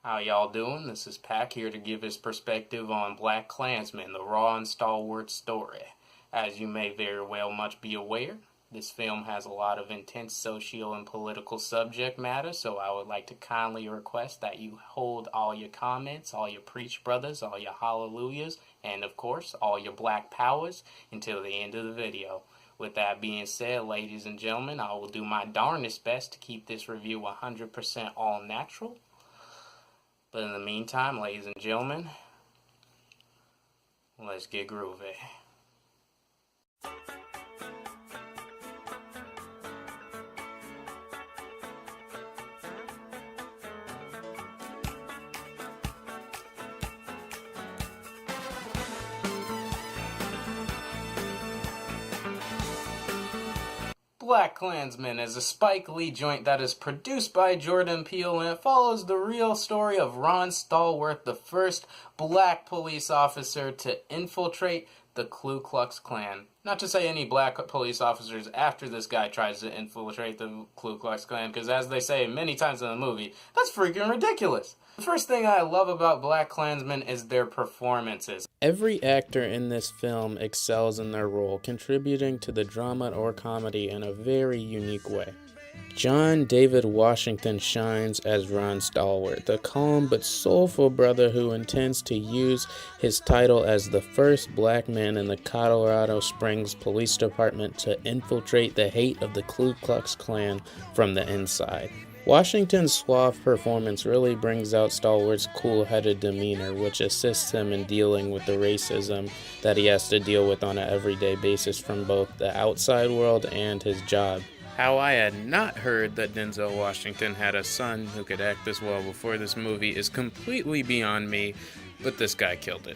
How y'all doing? This is Pac here to give his perspective on BlacKklansman, the raw and stalwart story. As you may very well much be aware, this film has a lot of intense social and political subject matter, so I would like to kindly request that you hold all your comments, all your preach brothers, all your hallelujahs, and of course, all your black powers until the end of the video. With that being said, ladies and gentlemen, I will do my darnest best to keep this review 100% all natural. But in the meantime, ladies and gentlemen, let's get groovy. BlacKklansman is a Spike Lee joint that is produced by Jordan Peele, and it follows the real story of Ron Stallworth, the first black police officer to infiltrate the Ku Klux Klan. Not to say any black police officers after this guy tries to infiltrate the Ku Klux Klan, because as they say many times in the movie, that's freaking ridiculous. The first thing I love about BlacKklansman is their performances. Every actor in this film excels in their role, contributing to the drama or comedy in a very unique way. John David Washington shines as Ron Stallworth, the calm but soulful brother who intends to use his title as the first black man in the Colorado Springs Police Department to infiltrate the hate of the Ku Klux Klan from the inside. Washington's suave performance really brings out Stallworth's cool-headed demeanor, which assists him in dealing with the racism that he has to deal with on an everyday basis from both the outside world and his job. How I had not heard that Denzel Washington had a son who could act this well before this movie is completely beyond me, but this guy killed it.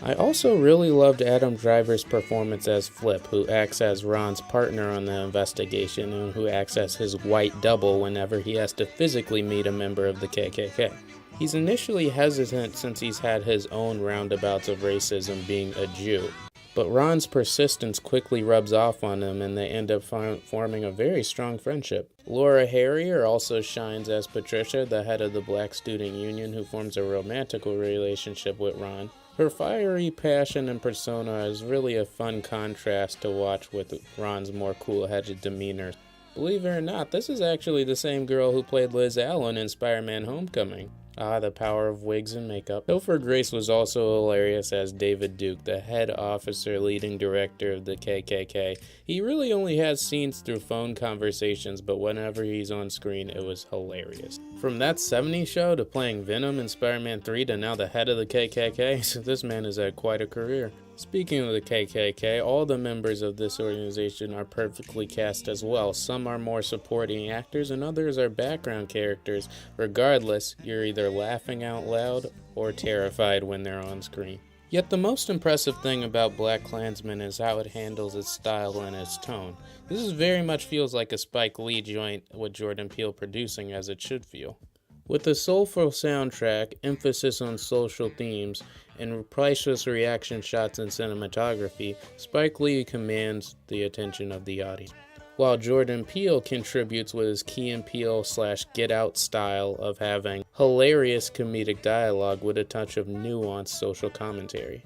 I also really loved Adam Driver's performance as Flip, who acts as Ron's partner on the investigation and who acts as his white double whenever he has to physically meet a member of the KKK. He's initially hesitant since he's had his own roundabouts of racism being a Jew, but Ron's persistence quickly rubs off on him and they end up forming a very strong friendship. Laura Harrier also shines as Patricia, the head of the Black Student Union, who forms a romantical relationship with Ron. Her fiery passion and persona is really a fun contrast to watch with Ron's more cool-headed demeanor. Believe it or not, this is actually the same girl who played Liz Allen in Spider-Man Homecoming. Ah, the power of wigs and makeup. Topher Grace was also hilarious as David Duke, the head officer leading director of the KKK. He really only has scenes through phone conversations, but whenever he's on screen, it was hilarious. From that 70s show to playing Venom in Spider-Man 3 to now the head of the KKK, so this man has had quite a career. Speaking of the KKK, all the members of this organization are perfectly cast as well. Some are more supporting actors and others are background characters. Regardless, you're either laughing out loud or terrified when they're on screen. Yet the most impressive thing about BlacKklansman is how it handles its style and its tone. This very much feels like a Spike Lee joint with Jordan Peele producing, as it should feel. With a soulful soundtrack, emphasis on social themes, and priceless reaction shots and cinematography, Spike Lee commands the attention of the audience, while Jordan Peele contributes with his Key and Peele / Get Out style of having hilarious comedic dialogue with a touch of nuanced social commentary.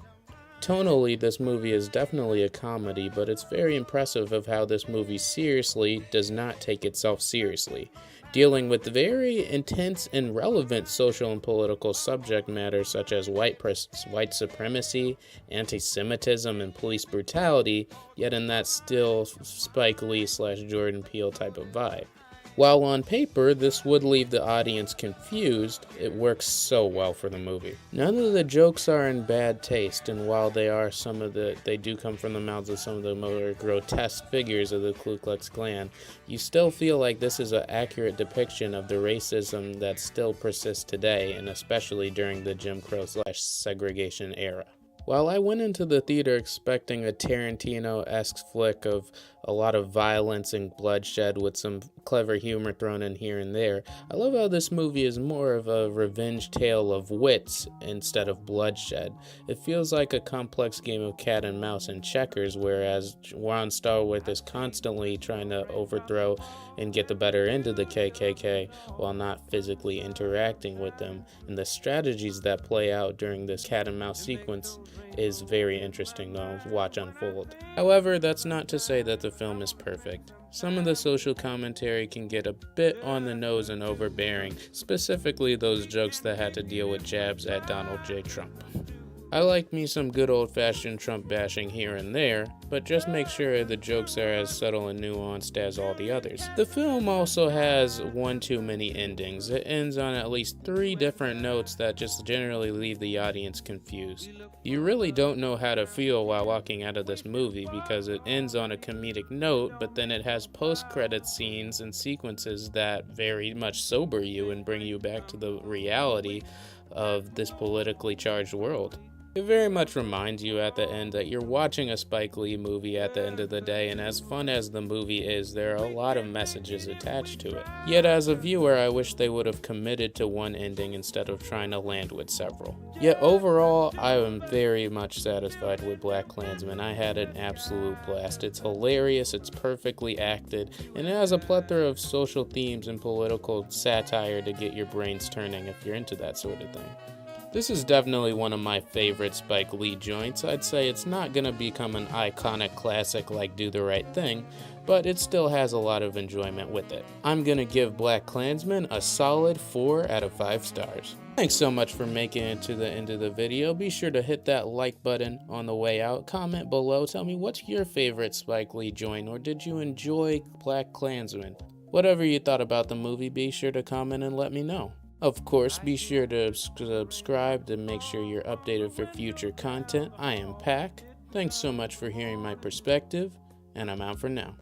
Tonally, this movie is definitely a comedy, but it's very impressive of how this movie seriously does not take itself seriously, dealing with very intense and relevant social and political subject matters such as white supremacy, anti-Semitism, and police brutality, yet in that still Spike Lee / Jordan Peele type of vibe. While on paper, this would leave the audience confused, it works so well for the movie. None of the jokes are in bad taste, and while they do come from the mouths of some of the more grotesque figures of the Ku Klux Klan, you still feel like this is an accurate depiction of the racism that still persists today, and especially during the Jim Crow / segregation era. While I went into the theater expecting a Tarantino-esque flick of a lot of violence and bloodshed with some clever humor thrown in here and there. I love how this movie is more of a revenge tale of wits instead of bloodshed. It feels like a complex game of cat and mouse and checkers, whereas Ron Stallworth is constantly trying to overthrow and get the better end of the KKK while not physically interacting with them. And the strategies that play out during this cat and mouse sequence is very interesting to watch unfold. However, that's not to say that the film is perfect. Some of the social commentary can get a bit on the nose and overbearing, specifically those jokes that had to deal with jabs at Donald J. Trump. I like me some good old-fashioned Trump bashing here and there, but just make sure the jokes are as subtle and nuanced as all the others. The film also has one too many endings. It ends on at least 3 different notes that just generally leave the audience confused. You really don't know how to feel while walking out of this movie because it ends on a comedic note, but then it has post-credit scenes and sequences that very much sober you and bring you back to the reality of this politically charged world. It very much reminds you at the end that you're watching a Spike Lee movie at the end of the day, and as fun as the movie is, there are a lot of messages attached to it. Yet as a viewer, I wish they would have committed to one ending instead of trying to land with several. Yet overall, I am very much satisfied with BlacKklansman. I had an absolute blast. It's hilarious, it's perfectly acted, and it has a plethora of social themes and political satire to get your brains turning if you're into that sort of thing. This is definitely one of my favorite Spike Lee joints. I'd say it's not going to become an iconic classic like Do the Right Thing, but it still has a lot of enjoyment with it. I'm going to give BlacKklansman a solid 4 out of 5 stars. Thanks so much for making it to the end of the video. Be sure to hit that like button on the way out. Comment below. Tell me what's your favorite Spike Lee joint, or did you enjoy BlacKklansman? Whatever you thought about the movie, be sure to comment and let me know. Of course, be sure to subscribe to make sure you're updated for future content. I am Pack. Thanks so much for hearing my perspective, and I'm out for now.